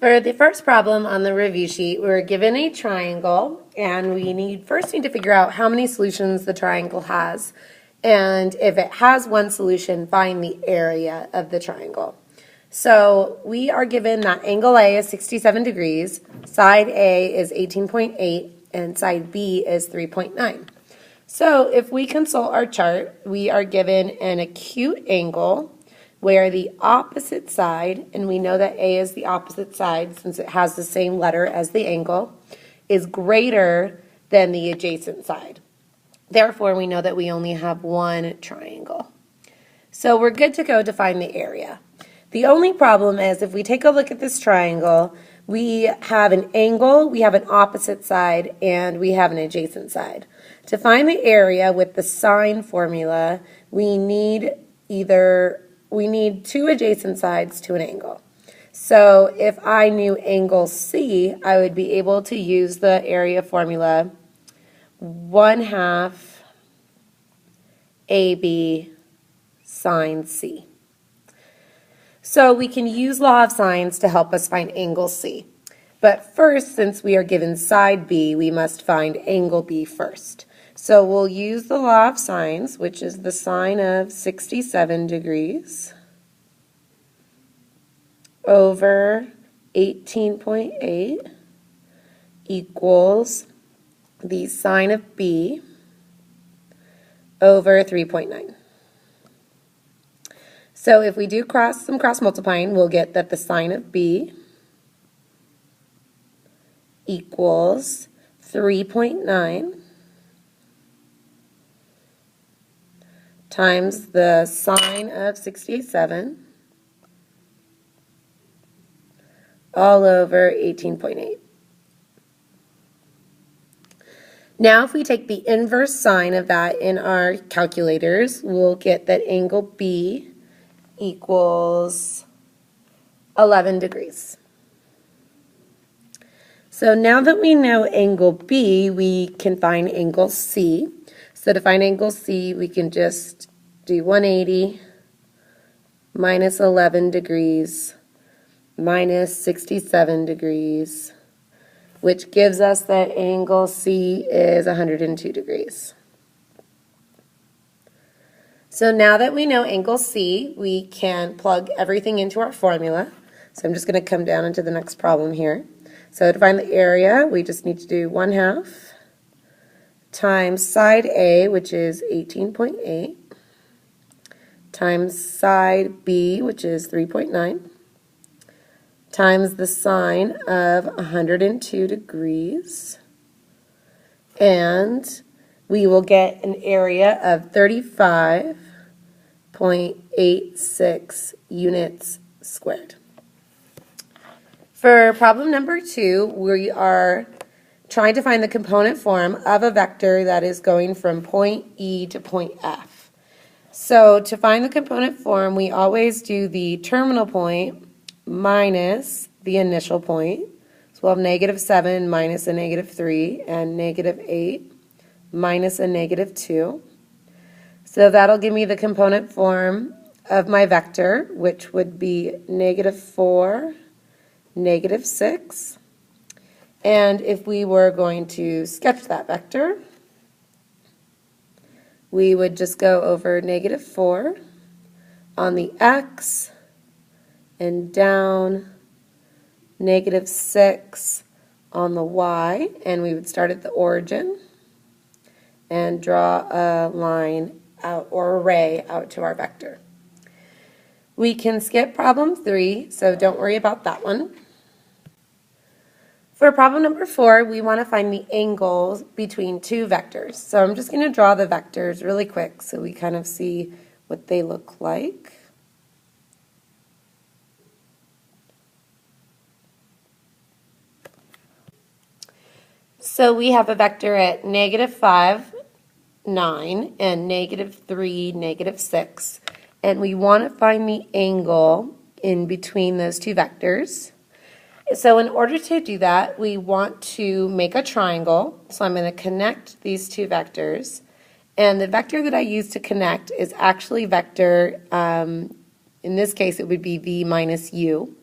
For the first problem on the review sheet, we're given a triangle, and we first need to figure out how many solutions the triangle has. And if it has one solution, find the area of the triangle. So we are given that angle A is 67 degrees, side A is 18.8, and side B is 3.9. So if we consult our chart, we are given an acute angle where the opposite side, and we know that A is the opposite side since it has the same letter as the angle, is greater than the adjacent side. Therefore, we know that we only have one triangle. So we're good to go to find the area. The only problem is if we take a look at this triangle, we have an angle, we have an opposite side, and we have an adjacent side. To find the area with the sine formula, we need two adjacent sides to an angle. So if I knew angle C, I would be able to use the area formula 1/2 AB sine C. So we can use law of sines to help us find angle C. But first, since we are given side B, we must find angle B first. So we'll use the law of sines, which is the sine of 67 degrees over 18.8 equals the sine of B over 3.9. So if we do some cross multiplying, we'll get that the sine of B equals 3.9 times the sine of 67 all over 18.8. Now if we take the inverse sine of that in our calculators, we'll get that angle B equals 11 degrees. So now that we know angle B, we can find angle C. So to find angle C, we can just do 180 minus 11 degrees minus 67 degrees, which gives us that angle C is 102 degrees. So now that we know angle C, we can plug everything into our formula. So I'm just going to come down into the next problem here. So to find the area, we just need to do 1/2 times side A, which is 18.8, times side B, which is 3.9, times the sine of 102 degrees, and we will get an area of 35.86 units squared. For problem number 2, we are trying to find the component form of a vector that is going from point E to point F. So to find the component form, we always do the terminal point minus the initial point. So we'll have -7 minus a -3 and -8 minus a -2. So that'll give me the component form of my vector, which would be -4, -6. And if we were going to sketch that vector, we would just go over -4 on the x and down -6 on the y, and we would start at the origin and draw a line out or a ray out to our vector. We can skip problem 3, so don't worry about that one. For problem number 4, we want to find the angles between two vectors. So I'm just going to draw the vectors really quick so we kind of see what they look like. So we have a vector at -5, 9, and -3, -6. And we want to find the angle in between those two vectors. So in order to do that, we want to make a triangle. So I'm going to connect these two vectors. And the vector that I use to connect is actually vector, in this case it would be v minus u.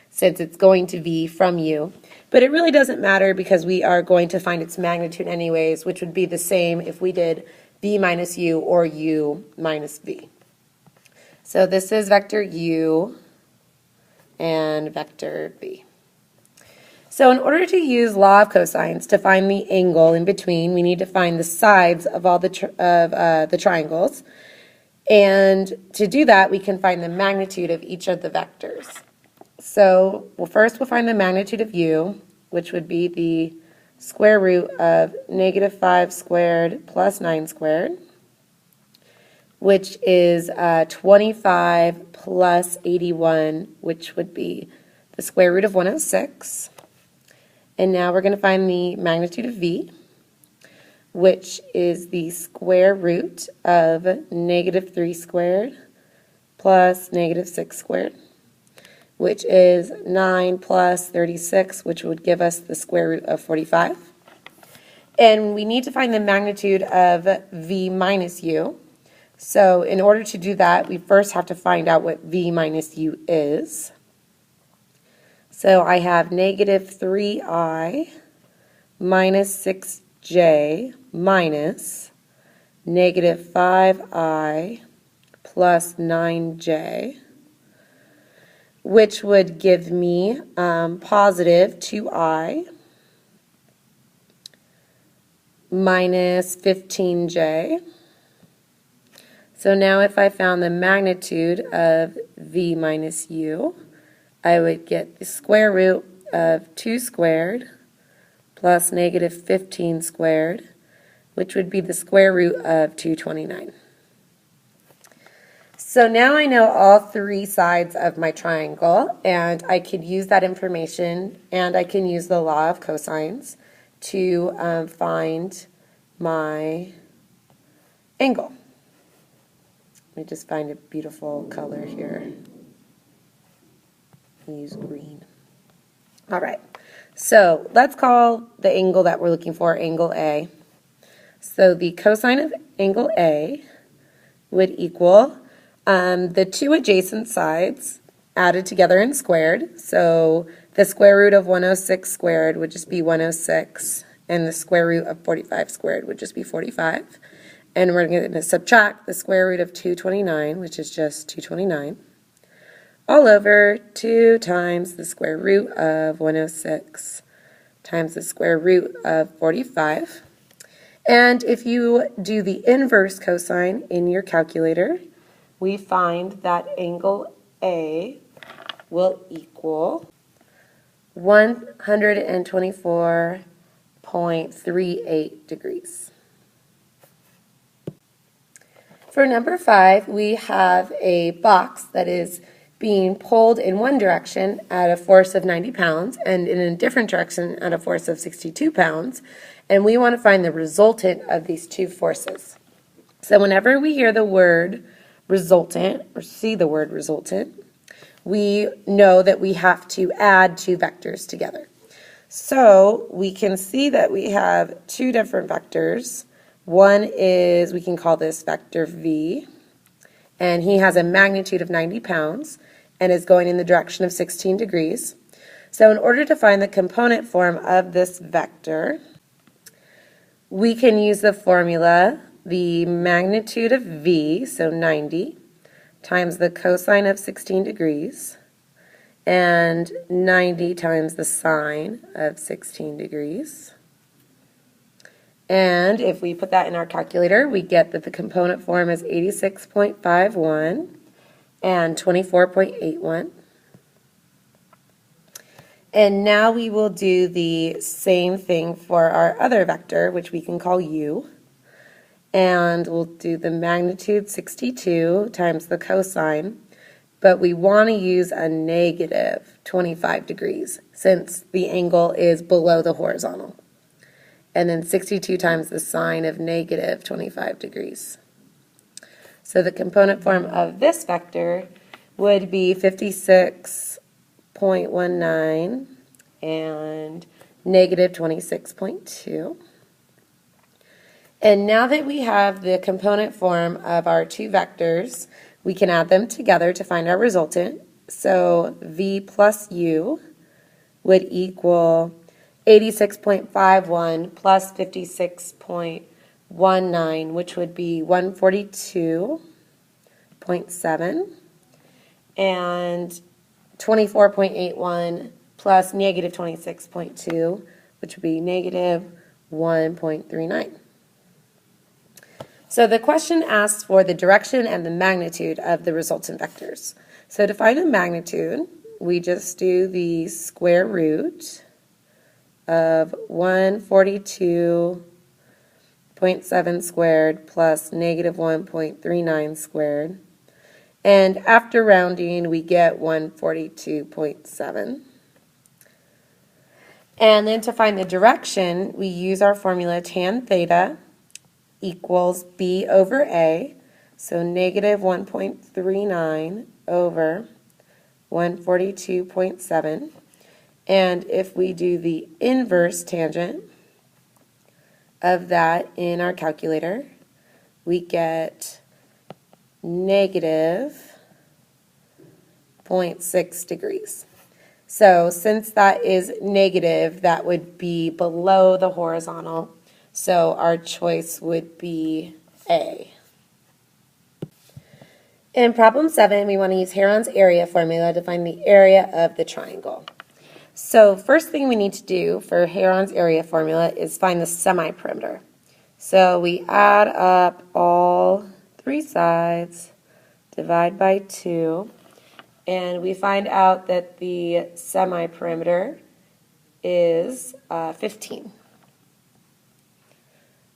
since it's going to be from u. But it really doesn't matter because we are going to find its magnitude anyways, which would be the same if we did v minus u or u minus v. So this is vector u and vector v. So in order to use law of cosines to find the angle in between, we need to find the sides of all the triangles. And to do that, we can find the magnitude of each of the vectors. So first we'll find the magnitude of u, which would be the square root of negative 5 squared plus 9 squared, which is 25 plus 81, which would be the square root of 106. And now we're going to find the magnitude of v, which is the square root of negative 3 squared plus negative 6 squared, which is 9 plus 36, which would give us the square root of 45. And we need to find the magnitude of v minus u. So in order to do that, we first have to find out what v minus u is. So I have negative 3i minus 6j minus negative 5i plus 9j, which would give me positive 2i minus 15j. So now if I found the magnitude of v minus u, I would get the square root of 2 squared plus negative 15 squared, which would be the square root of 229. So now I know all three sides of my triangle, and I could use that information, and I can use the law of cosines to find my angle. Let me just find a beautiful color here. Use green. All right, so let's call the angle that we're looking for angle A. So the cosine of angle A would equal the two adjacent sides added together and squared. So the square root of 106 squared would just be 106, and the square root of 45 squared would just be 45. And we're going to subtract the square root of 229, which is just 229, all over 2 times the square root of 106 times the square root of 45. And if you do the inverse cosine in your calculator, we find that angle A will equal 124.38 degrees. For number 5, we have a box that is being pulled in one direction at a force of 90 pounds and in a different direction at a force of 62 pounds. And we want to find the resultant of these two forces. So whenever we hear the word resultant or see the word resultant, we know that we have to add two vectors together. So we can see that we have two different vectors. One is, we can call this vector v, and he has a magnitude of 90 pounds and is going in the direction of 16 degrees. So in order to find the component form of this vector, we can use the formula, the magnitude of v, so 90, times the cosine of 16 degrees, and 90 times the sine of 16 degrees. And if we put that in our calculator, we get that the component form is 86.51 and 24.81. And now we will do the same thing for our other vector, which we can call u. And we'll do the magnitude 62 times the cosine, but we want to use a negative 25 degrees since the angle is below the horizontal. And then 62 times the sine of negative 25 degrees. So the component form of this vector would be 56.19 and negative 26.2. And now that we have the component form of our two vectors, we can add them together to find our resultant. So V plus U would equal 86.51 plus 56.19, which would be 142.7, and 24.81 plus negative 26.2, which would be negative 1.39. So the question asks for the direction and the magnitude of the resultant vectors. So to find the magnitude, we just do the square root of 142.7 squared plus negative 1.39 squared. And after rounding, we get 142.7. And then to find the direction, we use our formula tan theta equals B over A. So negative 1.39 over 142.7. And if we do the inverse tangent of that in our calculator, we get negative 0.6 degrees. So since that is negative, that would be below the horizontal. So our choice would be A. In problem 7, we want to use Heron's area formula to find the area of the triangle. So first thing we need to do for Heron's area formula is find the semi-perimeter. So we add up all three sides, divide by 2, and we find out that the semi-perimeter is 15.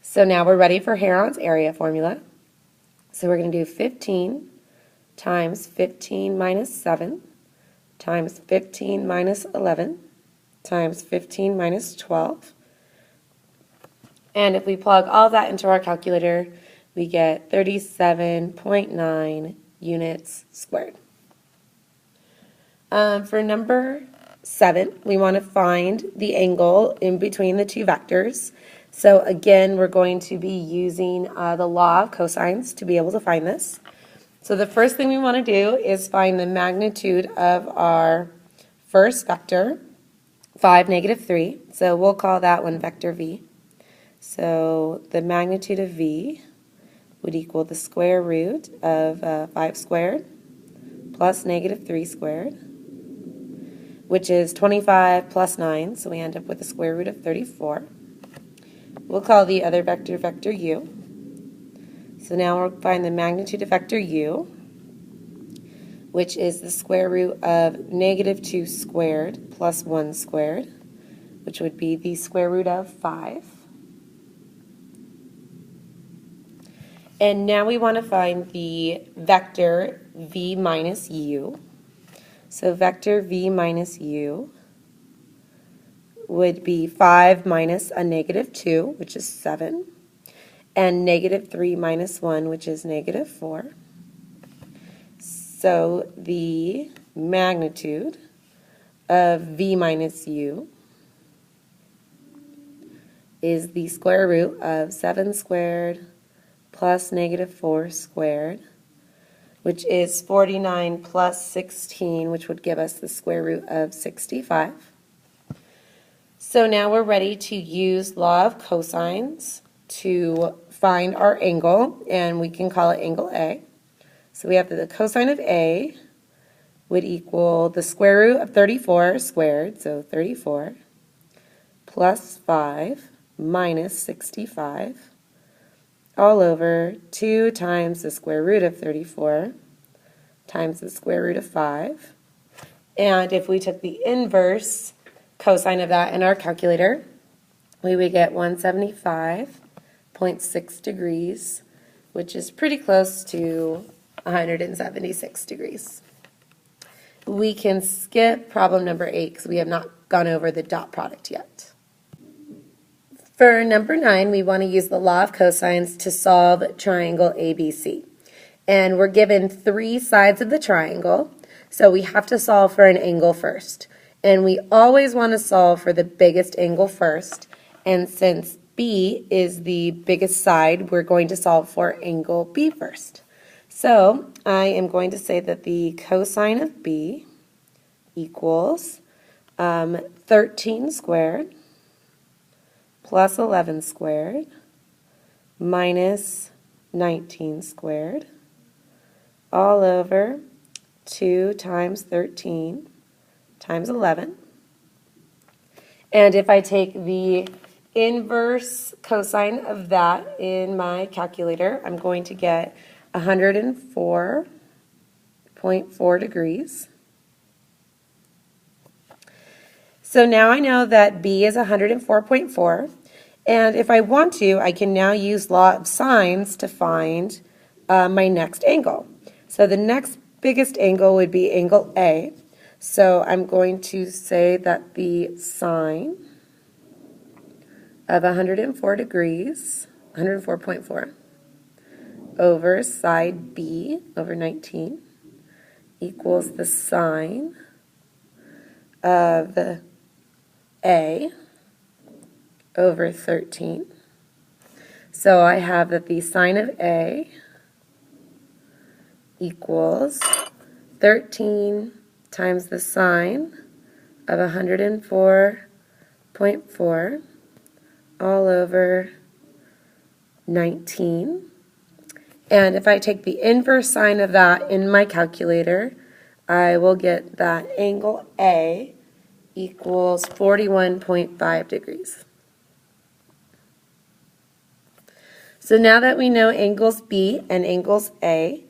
So now we're ready for Heron's area formula. So we're going to do 15 times 15 minus 7 times 15 minus 11 times 15 minus 12. And if we plug all that into our calculator, we get 37.9 units squared. For number 7, we want to find the angle in between the two vectors. So again, we're going to be using the law of cosines to be able to find this. So the first thing we want to do is find the magnitude of our first vector, 5, negative 3. So we'll call that one vector V. So the magnitude of V would equal the square root of 5 squared plus negative 3 squared, which is 25 plus 9, so we end up with the square root of 34. We'll call the other vector vector U. So now we'll find the magnitude of vector U, which is the square root of negative 2 squared plus 1 squared, which would be the square root of 5. And now we want to find the vector V minus U. So vector V minus U would be 5 minus a negative 2, which is 7, and negative 3 minus 1, which is negative 4. So the magnitude of V minus U is the square root of 7 squared plus negative 4 squared, which is 49 plus 16, which would give us the square root of 65. So now we're ready to use law of cosines to find our angle, and we can call it angle A. So we have that the cosine of A would equal the square root of 34 squared, so 34, plus 5 minus 65, all over 2 times the square root of 34 times the square root of 5. And if we took the inverse cosine of that in our calculator, we would get 175.6 degrees, which is pretty close to 176 degrees. We can skip problem number 8 because we have not gone over the dot product yet. For number 9, we want to use the law of cosines to solve triangle ABC. And we're given 3 sides of the triangle, so we have to solve for an angle first. And we always want to solve for the biggest angle first. And since B is the biggest side, we're going to solve for angle B first. So I am going to say that the cosine of b equals 13 squared plus 11 squared minus 19 squared all over 2 times 13 times 11. And if I take the inverse cosine of that in my calculator, I'm going to get 104.4 degrees. So now I know that b is 104.4, and if I want to, I can now use law of sines to find my next angle. So the next biggest angle would be angle A. So I'm going to say that the sine of 104 degrees, 104.4, over side B over 19 equals the sine of A over 13. So I have that the sine of A equals 13 times the sine of 104.4 all over 19. And if I take the inverse sine of that in my calculator, I will get that angle A equals 41.5 degrees. So now that we know angles B and angles A,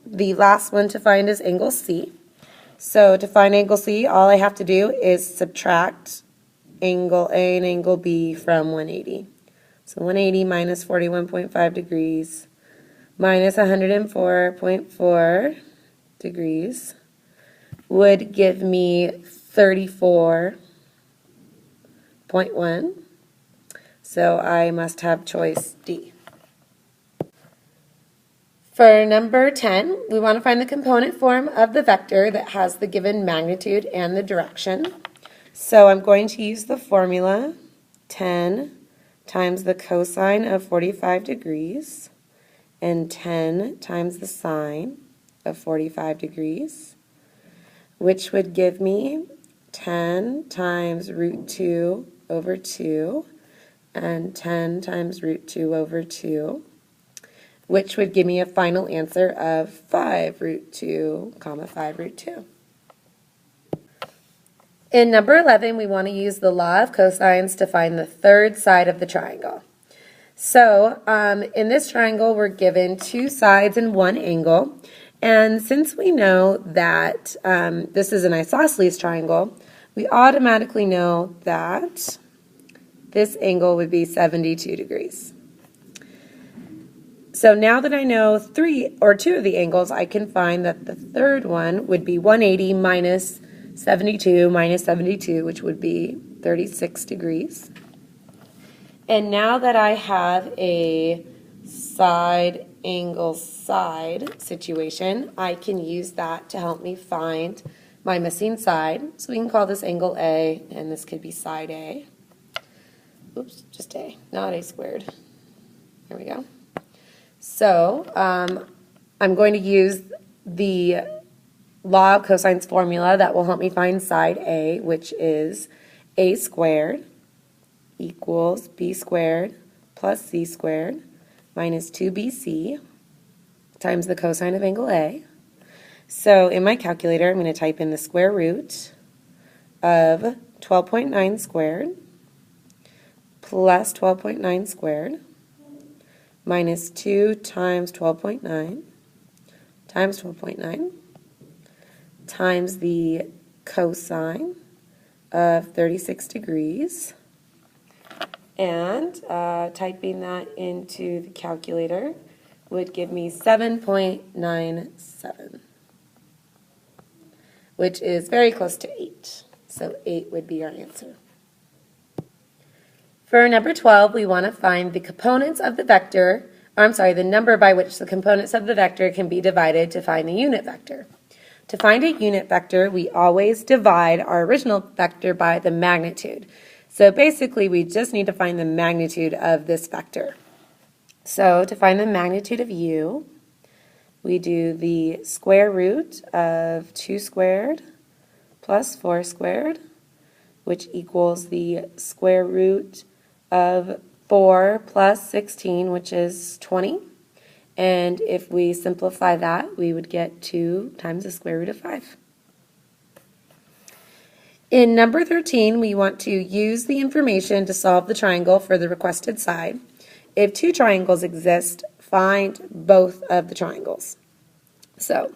the last one to find is angle C. So to find angle C, all I have to do is subtract angle A and angle B from 180. So 180 minus 41.5 degrees minus 104.4 degrees would give me 34.1. So I must have choice D. For number 10, we want to find the component form of the vector that has the given magnitude and the direction. So I'm going to use the formula 10 times the cosine of 45 degrees and 10 times the sine of 45 degrees, which would give me 10 times root 2 over 2 and 10 times root 2 over 2, which would give me a final answer of 5 root 2, 5 root 2. In number 11, we want to use the law of cosines to find the third side of the triangle. So in this triangle, we're given two sides and one angle. And since we know that this is an isosceles triangle, we automatically know that this angle would be 72 degrees. So now that I know two of the angles, I can find that the third one would be 180 minus 72 minus 72, which would be 36 degrees. And now that I have a side angle side situation, I can use that to help me find my missing side. So we can call this angle A, and this could be side A. Oops, just A, not A squared. There we go. So I'm going to use the law of cosines formula that will help me find side A, which is A squared equals B squared plus C squared minus 2BC times the cosine of angle A. So in my calculator, I'm going to type in the square root of 12.9 squared plus 12.9 squared minus 2 times 12.9 times 12.9 times the cosine of 36 degrees, and typing that into the calculator would give me 7.97, which is very close to 8. So 8 would be our answer. For number 12, we want to find the components of the vector, the number by which the components of the vector can be divided to find the unit vector. To find a unit vector, we always divide our original vector by the magnitude. So basically, we just need to find the magnitude of this vector. So to find the magnitude of u, we do the square root of 2 squared plus 4 squared, which equals the square root of 4 plus 16, which is 20. And if we simplify that, we would get 2 times the square root of 5. In number 13, we want to use the information to solve the triangle for the requested side. If 2 triangles exist, find both of the triangles. So,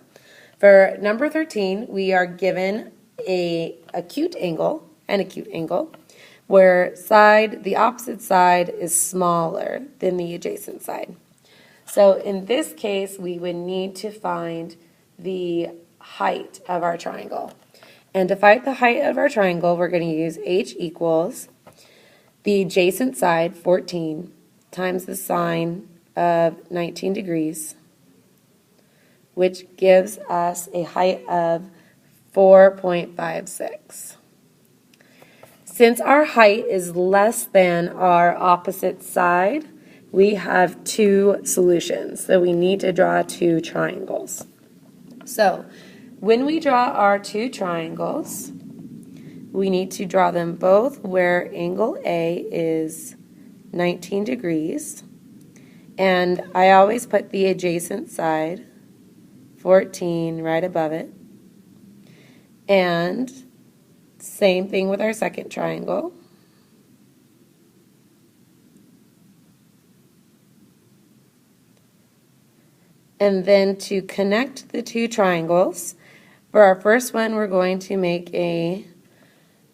for number 13, we are given an acute angle, where the opposite side is smaller than the adjacent side. So in this case, we would need to find the height of our triangle. And to find the height of our triangle, we're going to use h equals the adjacent side, 14, times the sine of 19 degrees, which gives us a height of 4.56. Since our height is less than our opposite side, we have 2 solutions. So we need to draw 2 triangles. So when we draw our 2 triangles, we need to draw them both where angle A is 19 degrees. And I always put the adjacent side, 14, right above it. And same thing with our second triangle. And then to connect the 2 triangles, for our first one, we're going to make a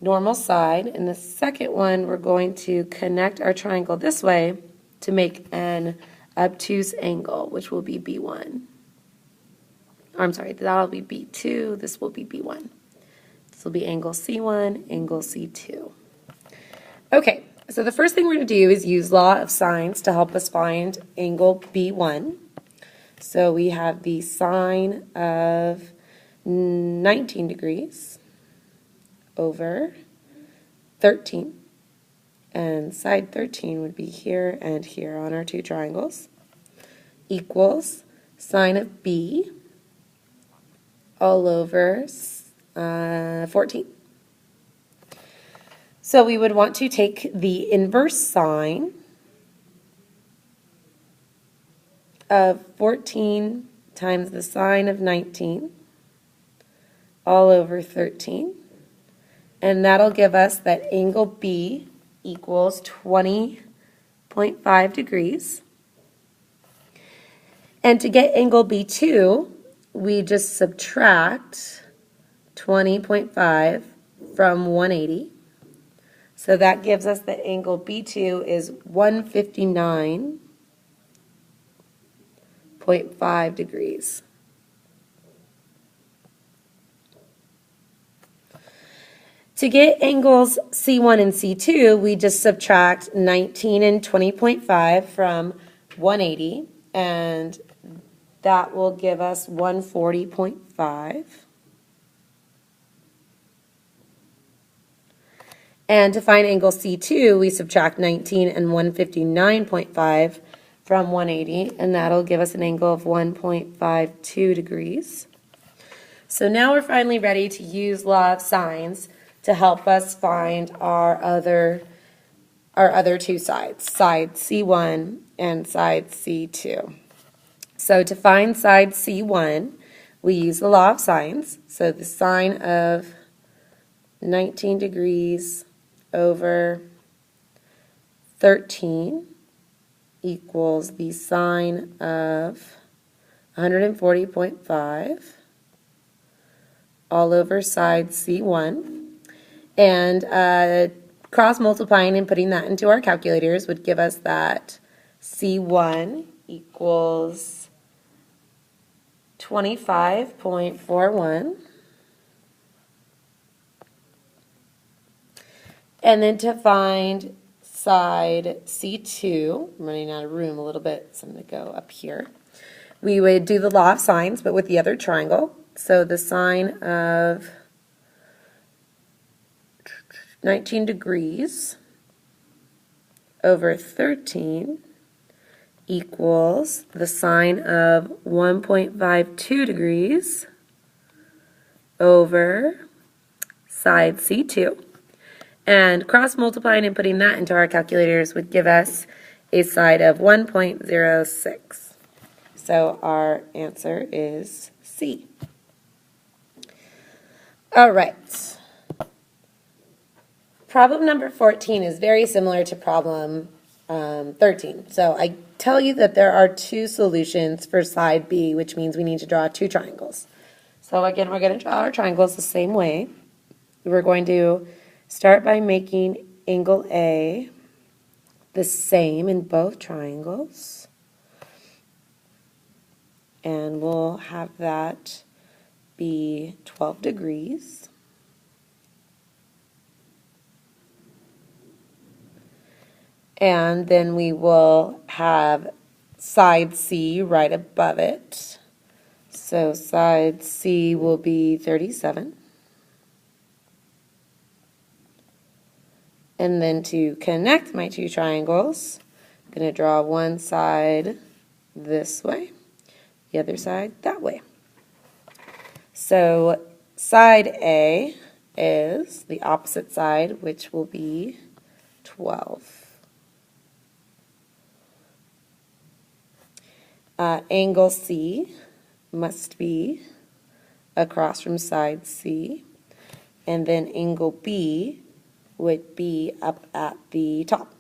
normal side, and the second one, we're going to connect our triangle this way to make an obtuse angle, which will be B1. I'm sorry, that'll be B2, this will be B1. This will be angle C1, angle C2. Okay, so the first thing we're going to do is use law of sines to help us find angle B1. So we have the sine of 19 degrees over 13. And side 13 would be here and here on our 2 triangles, equals sine of B all over 14. So we would want to take the inverse sine of 14 times the sine of 19 all over 13. And that'll give us that angle B equals 20.5 degrees. And to get angle B2, we just subtract 20.5 from 180. So that gives us that angle B2 is 159.5 degrees. To get angles C1 and C2, we just subtract 19 and 20.5 from 180, and that will give us 140.5. And to find angle C2, we subtract 19 and 159.5 from 180, and that'll give us an angle of 1.52 degrees. So now we're finally ready to use law of sines to help us find our other 2 sides, side C1 and side C2. So to find side C1, we use the law of sines. So the sine of 19 degrees over 13 equals the sine of 140.5 all over side C1. And cross multiplying and putting that into our calculators would give us that C1 equals 25.41. And then to find side C2, I'm running out of room a little bit, so I'm going to go up here. We would do the law of sines, but with the other triangle. So the sine of 19 degrees over 13 equals the sine of 1.52 degrees over side C2. And cross multiplying and putting that into our calculators would give us a side of 1.06. So our answer is C. All right. Problem number 14 is very similar to problem 13. So I tell you that there are two solutions for side B, which means we need to draw two triangles. So again, we're going to draw our triangles the same way. We're going to start by making angle A the same in both triangles. And we'll have that be 12 degrees. And then we will have side C right above it. So side C will be 37. And then to connect my two triangles, I'm going to draw one side this way, the other side that way. So side A is the opposite side, which will be 12. Angle C must be across from side C, and then angle B would be up at the top.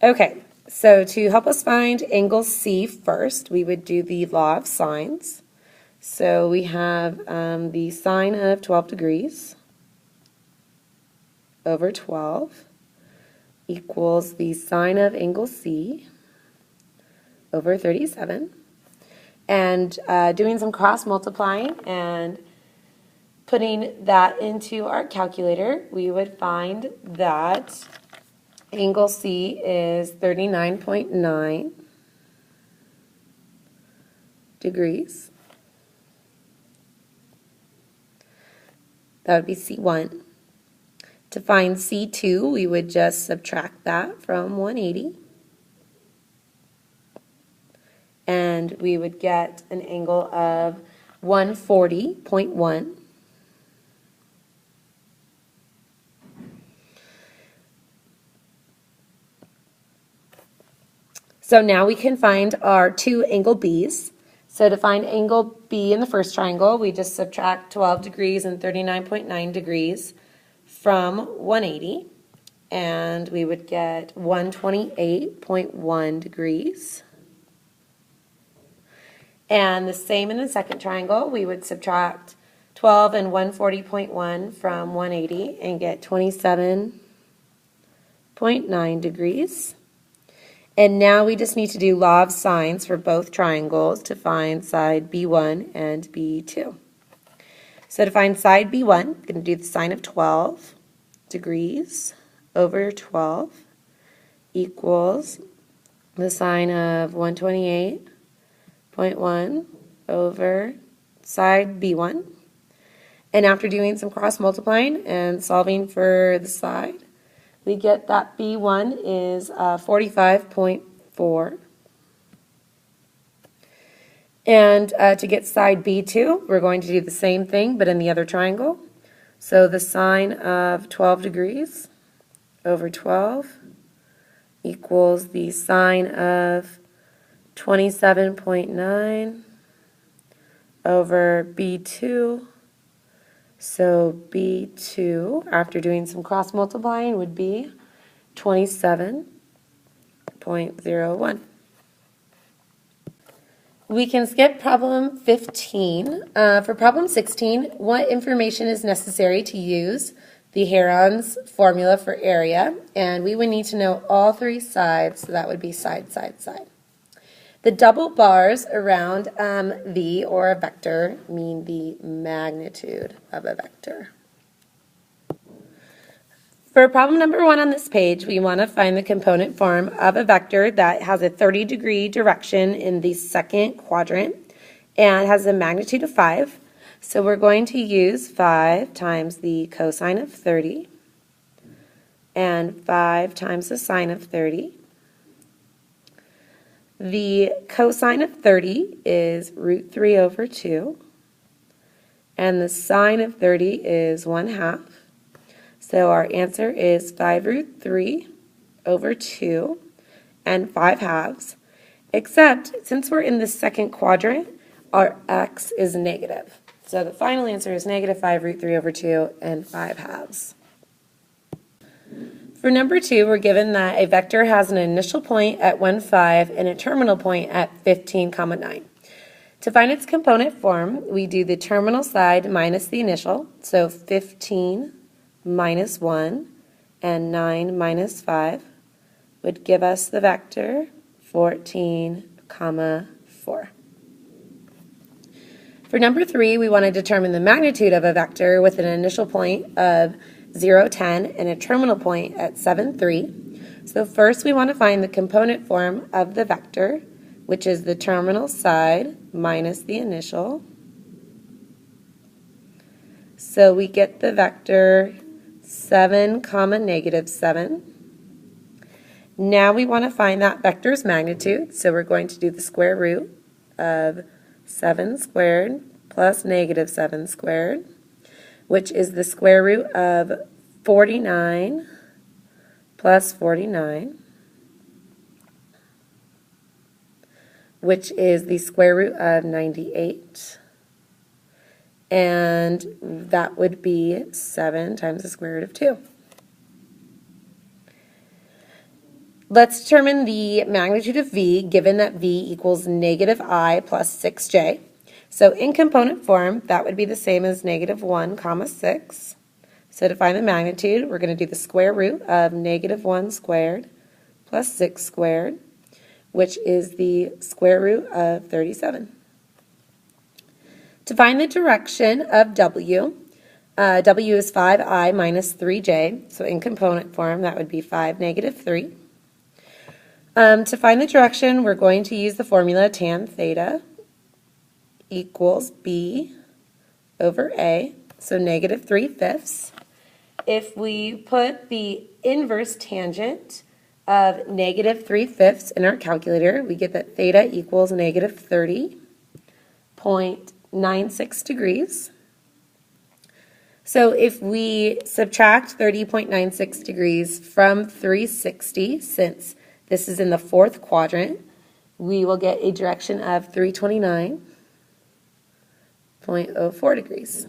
Okay, so to help us find angle C first, we would do the law of sines. So we have the sine of 12 degrees over 12 equals the sine of angle C over 37. And doing some cross multiplying and putting that into our calculator, we would find that angle C is 39.9 degrees. That would be C1. To find C2, we would just subtract that from 180. And we would get an angle of 140.1. So now we can find our two angle B's. So to find angle B in the first triangle, we just subtract 12 degrees and 39.9 degrees from 180, and we would get 128.1 degrees. And the same in the second triangle, we would subtract 12 and 140.1 from 180 and get 27.9 degrees. And now we just need to do law of sines for both triangles to find side B1 and B2. So to find side B1, I'm going to do the sine of 12 degrees over 12 equals the sine of 128.1 over side B1. And after doing some cross multiplying and solving for the side, we get that B1 is 45.4. And to get side B2, we're going to do the same thing, but in the other triangle. So the sine of 12 degrees over 12 equals the sine of 27.9 over B2. So B2, after doing some cross multiplying, would be 27.01. We can skip problem 15. For problem 16, what information is necessary to use the Heron's formula for area? And we would need to know all three sides, so that would be side, side, side. The double bars around V or a vector mean the magnitude of a vector. For problem number 1 on this page, we want to find the component form of a vector that has a 30-degree direction in the second quadrant and has a magnitude of 5. So we're going to use 5 times the cosine of 30 and 5 times the sine of 30. The cosine of 30 is root 3 over 2, and the sine of 30 is 1/2. So our answer is 5 root 3 over 2 and 5/2, except since we're in the second quadrant, our x is negative. So the final answer is negative 5 root 3 over 2 and 5/2. For number 2, we're given that a vector has an initial point at 1, 5 and a terminal point at 15, 9. To find its component form, we do the terminal side minus the initial, so 15 minus 1 and 9 minus 5 would give us the vector 14, 4. For number 3, we want to determine the magnitude of a vector with an initial point of 0, 10 and a terminal point at 7, 3. So first we want to find the component form of the vector, which is the terminal side minus the initial. So we get the vector 7, negative 7. Now we want to find that vector's magnitude, so we're going to do the square root of 7 squared plus negative 7 squared, which is the square root of 49 plus 49, which is the square root of 98. And that would be 7 times the square root of 2. Let's determine the magnitude of v, given that v equals negative I plus 6j. So in component form, that would be the same as negative 1, 6. So to find the magnitude, we're going to do the square root of negative 1 squared plus 6 squared, which is the square root of 37. To find the direction of w, w is 5i minus 3j, so in component form, that would be 5, negative 3. To find the direction, we're going to use the formula tan theta equals b over a, so negative 3/5. If we put the inverse tangent of negative 3/5 in our calculator, we get that theta equals negative 30.96 degrees. So if we subtract 30.96 degrees from 360, since this is in the fourth quadrant, we will get a direction of 329.04 degrees.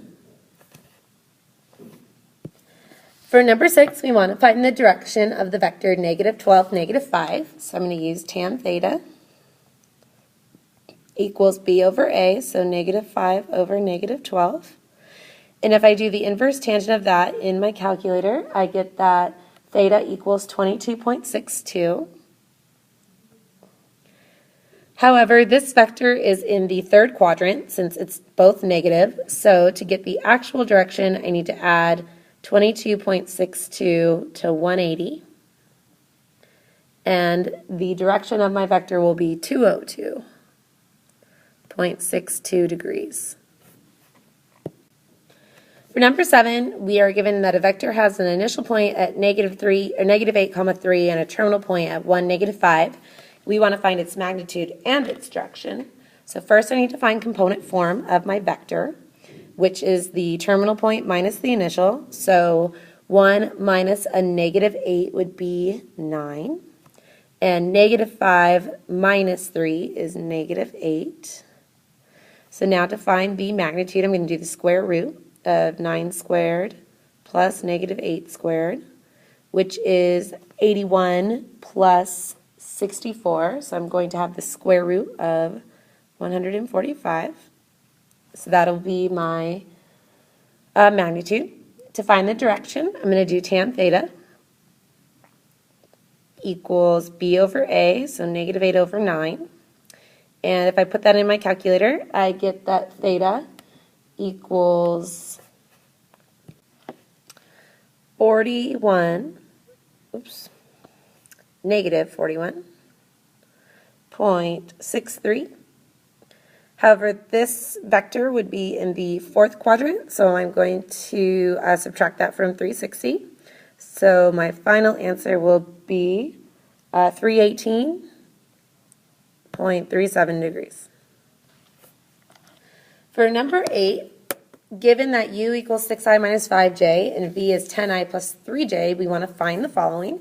For number 6, we want to find the direction of the vector negative 12, negative 5. So I'm going to use tan theta equals b over a, so negative 5 over negative 12. And if I do the inverse tangent of that in my calculator, I get that theta equals 22.62. However, this vector is in the third quadrant since it's both negative, so to get the actual direction, I need to add 22.62 to 180, and the direction of my vector will be 202.62 degrees. For number 7, we are given that a vector has an initial point at negative 3 or negative 8, 3 and a terminal point at 1, negative 5. We want to find its magnitude and its direction. So first I need to find component form of my vector, which is the terminal point minus the initial. So 1 minus a negative 8 would be 9. And negative 5 minus 3 is negative 8. So now to find the magnitude, I'm going to do the square root of 9 squared plus negative 8 squared, which is 81 plus 64. So I'm going to have the square root of 145. So that'll be my magnitude. To find the direction, I'm going to do tan theta equals b over a, so negative 8 over 9. And if I put that in my calculator, I get that theta equals 41.63. However, this vector would be in the fourth quadrant, so I'm going to subtract that from 360. So my final answer will be 318.37 degrees. For number 8, given that u equals 6i minus 5j and v is 10i plus 3j, we want to find the following.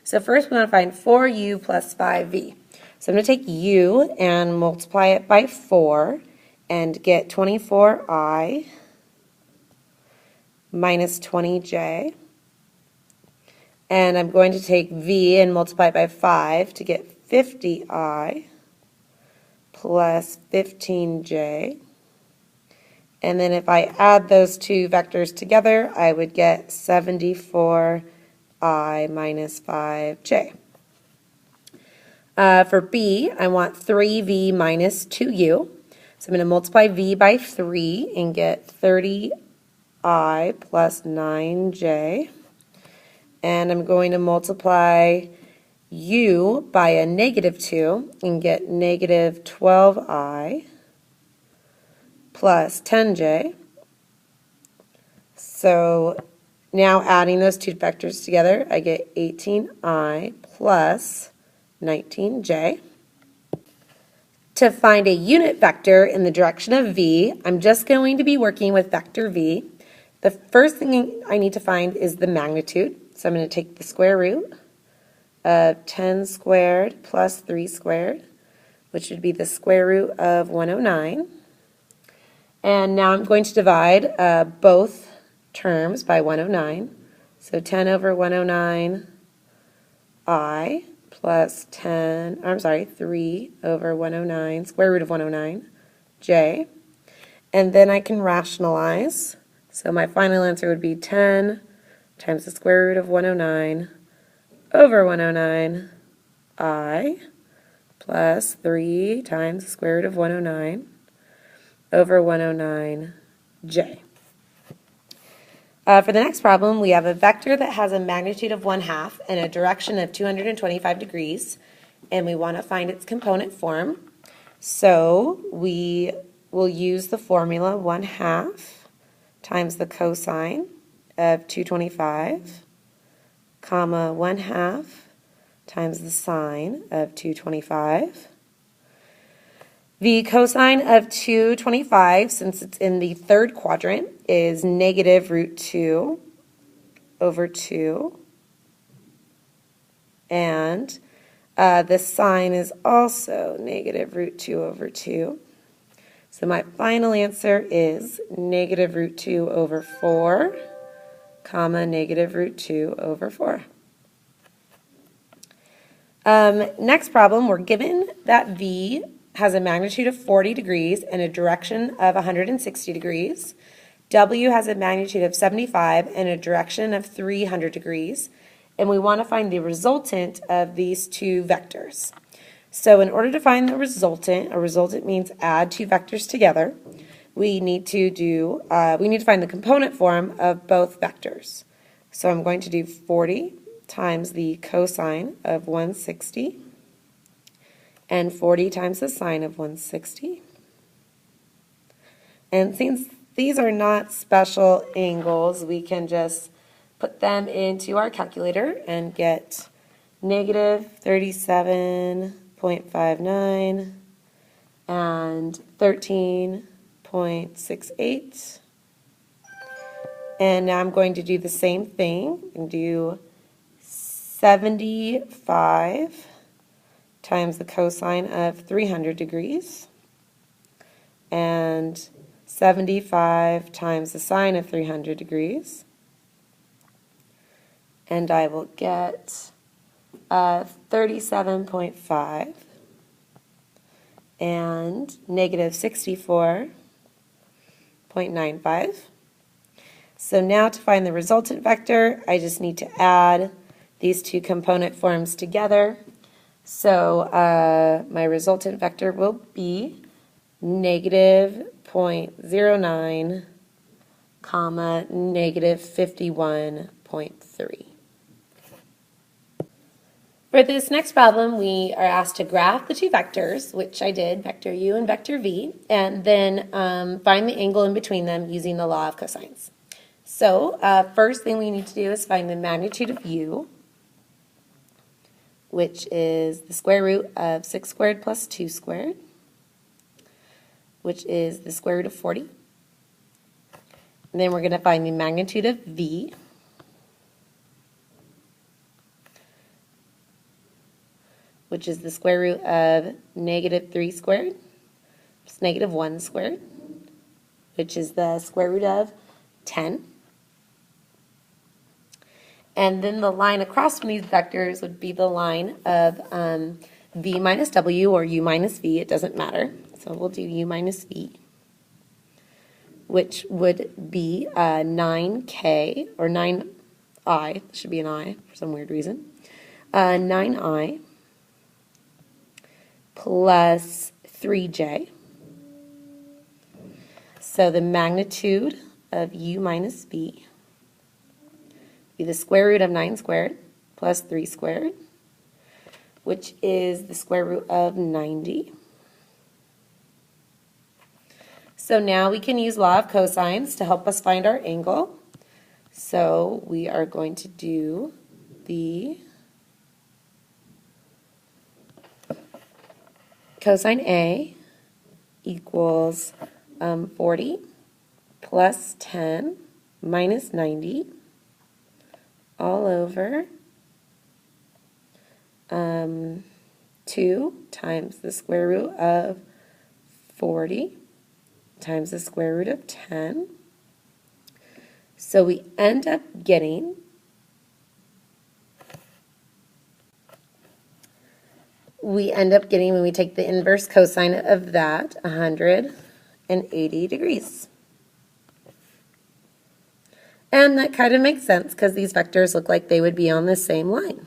So first we want to find 4u plus 5v. So I'm going to take u and multiply it by 4 and get 24i minus 20j. And I'm going to take v and multiply it by 5 to get 50i plus 15j. And then if I add those two vectors together, I would get 74i minus 5j. For b, I want 3v minus 2u. So I'm going to multiply v by 3 and get 30i plus 9j. And I'm going to multiply u by a negative 2 and get negative 12i plus 10j. So now adding those two vectors together, I get 18i plus 19j. To find a unit vector in the direction of v, I'm just going to be working with vector v. The first thing I need to find is the magnitude. So I'm going to take the square root of 10 squared plus 3 squared, which would be the square root of 109. And now I'm going to divide both terms by 109. So 10 over 109 I plus 3 over 109, square root of 109, j. And then I can rationalize. So my final answer would be 10 times the square root of 109 over 109 I plus 3 times the square root of 109 over 109 j. For the next problem, we have a vector that has a magnitude of 1/2 and a direction of 225 degrees, and we want to find its component form. So we will use the formula 1/2 times the cosine of 225, comma 1/2 times the sine of 225. The cosine of 225, since it's in the third quadrant, is negative root 2 over 2. And the sine is also negative root 2 over 2. So my final answer is negative root 2 over 4, comma negative root 2 over 4. Next problem, we're given that v has a magnitude of 40 degrees and a direction of 160 degrees. W has a magnitude of 75 and a direction of 300 degrees. And we want to find the resultant of these two vectors. So in order to find the resultant, a resultant means add two vectors together, we need to find the component form of both vectors. So I'm going to do 40 times the cosine of 160 and 40 times the sine of 160. And since these are not special angles, we can just put them into our calculator and get negative 37.59 and 13.68. And now I'm going to do the same thing and do 75 times the cosine of 300 degrees and 75 times the sine of 300 degrees. And I will get 37.5 and negative 64.95. So now to find the resultant vector, I just need to add these two component forms together. So my resultant vector will be negative 0.09, comma, negative 51.3. For this next problem, we are asked to graph the two vectors, which I did, vector u and vector v, and then find the angle in between them using the law of cosines. So first thing we need to do is find the magnitude of u, which is the square root of 6 squared plus 2 squared, which is the square root of 40. And then we're going to find the magnitude of v, which is the square root of negative 3 squared, plus negative 1 squared, which is the square root of 10. And then the line across from these vectors would be the line of v minus w or u minus v, it doesn't matter. So we'll do u minus v, which would be 9k, or 9I, should be an I for some weird reason, 9I plus 3j. So the magnitude of u minus v be the square root of 9 squared plus 3 squared, which is the square root of 90. So now we can use law of cosines to help us find our angle. So we are going to do the cosine A equals 40 plus 10 minus 90 all over 2 times the square root of 40 times the square root of 10. So we end up getting when we take the inverse cosine of that, 180 degrees. And that kind of makes sense because these vectors look like they would be on the same line.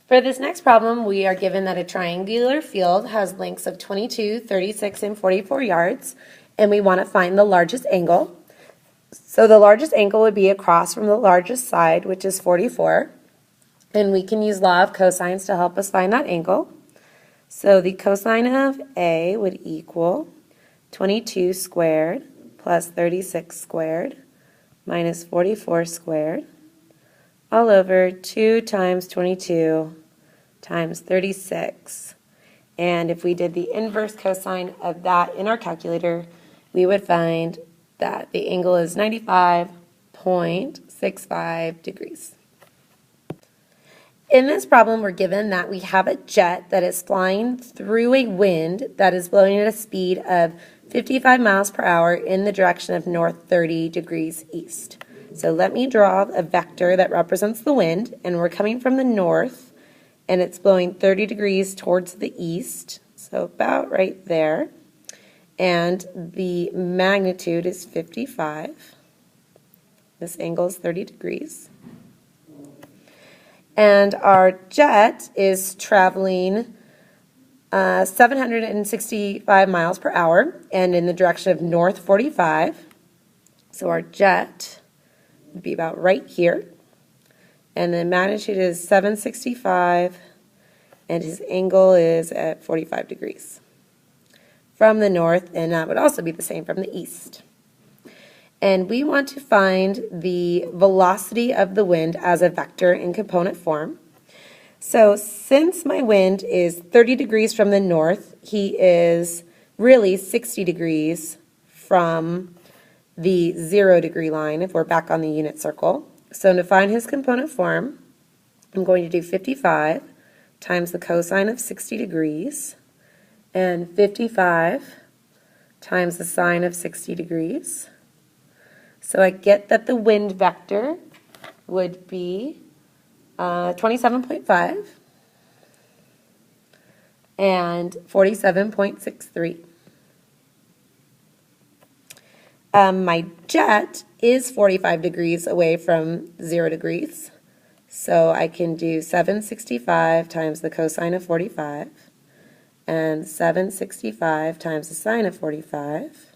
For this next problem, we are given that a triangular field has lengths of 22, 36, and 44 yards, and we want to find the largest angle. So the largest angle would be across from the largest side, which is 44. And we can use law of cosines to help us find that angle. So the cosine of A would equal 22 squared plus 36 squared minus 44 squared all over 2 times 22 times 36. And if we did the inverse cosine of that in our calculator, we would find that the angle is 95.65 degrees. In this problem, we're given that we have a jet that is flying through a wind that is blowing at a speed of 55 miles per hour in the direction of north 30 degrees east. So let me draw a vector that represents the wind, and we're coming from the north, and it's blowing 30 degrees towards the east, so about right there. And the magnitude is 55. This angle is 30 degrees. And our jet is traveling 765 miles per hour and in the direction of north 45. So our jet would be about right here. And the magnitude is 765 and his angle is at 45 degrees from the north, and that would also be the same from the east. And we want to find the velocity of the wind as a vector in component form. So since my wind is 30 degrees from the north, he is really 60 degrees from the 0 degree line if we're back on the unit circle. So to find his component form, I'm going to do 55 times the cosine of 60 degrees and 55 times the sine of 60 degrees. So I get that the wind vector would be 27.5 and 47.63. My jet is 45 degrees away from 0 degrees, so I can do 765 times the cosine of 45 and 765 times the sine of 45.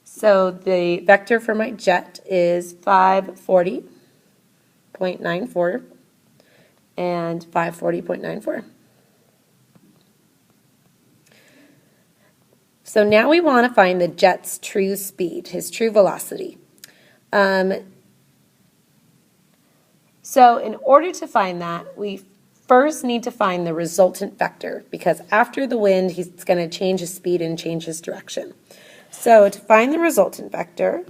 So the vector for my jet is 540.63. 540.94 and 540.94. So now we want to find the jet's true speed, his true velocity. So in order to find that, we first need to find the resultant vector, because after the wind, he's going to change his speed and change his direction. So to find the resultant vector,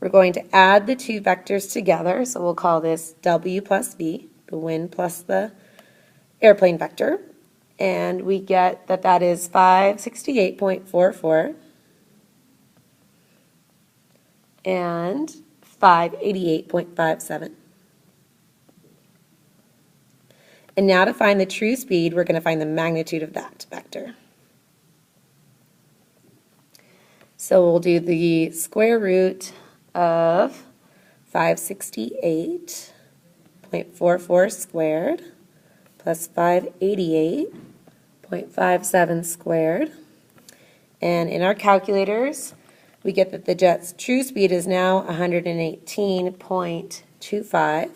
we're going to add the two vectors together. So we'll call this W plus V, the wind plus the airplane vector. And we get that that is 568.44 and 588.57. And now to find the true speed, we're going to find the magnitude of that vector. So we'll do the square root of 568.44 squared plus 588.57 squared. And in our calculators, we get that the jet's true speed is now 118.25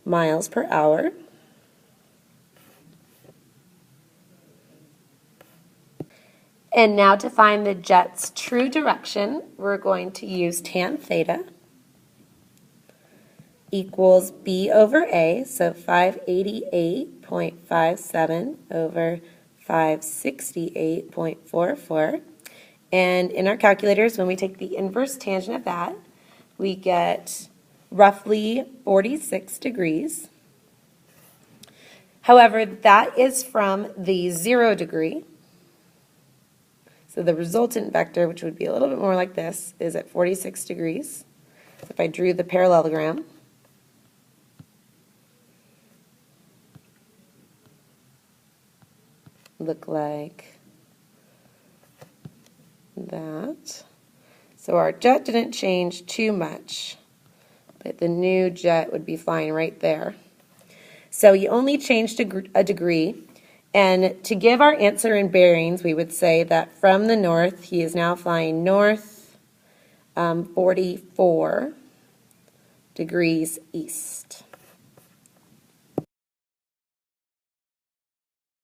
miles per hour. And now to find the jet's true direction, we're going to use tan theta equals B over A, so 588.57 over 568.44. And in our calculators, when we take the inverse tangent of that, we get roughly 46 degrees. However, that is from the 0 degree. So the resultant vector, which would be a little bit more like this, is at 46 degrees. So if I drew the parallelogram, look like that. So our jet didn't change too much, but the new jet would be flying right there. So you only changed a degree. And to give our answer in bearings, we would say that from the north, he is now flying north 44 degrees east.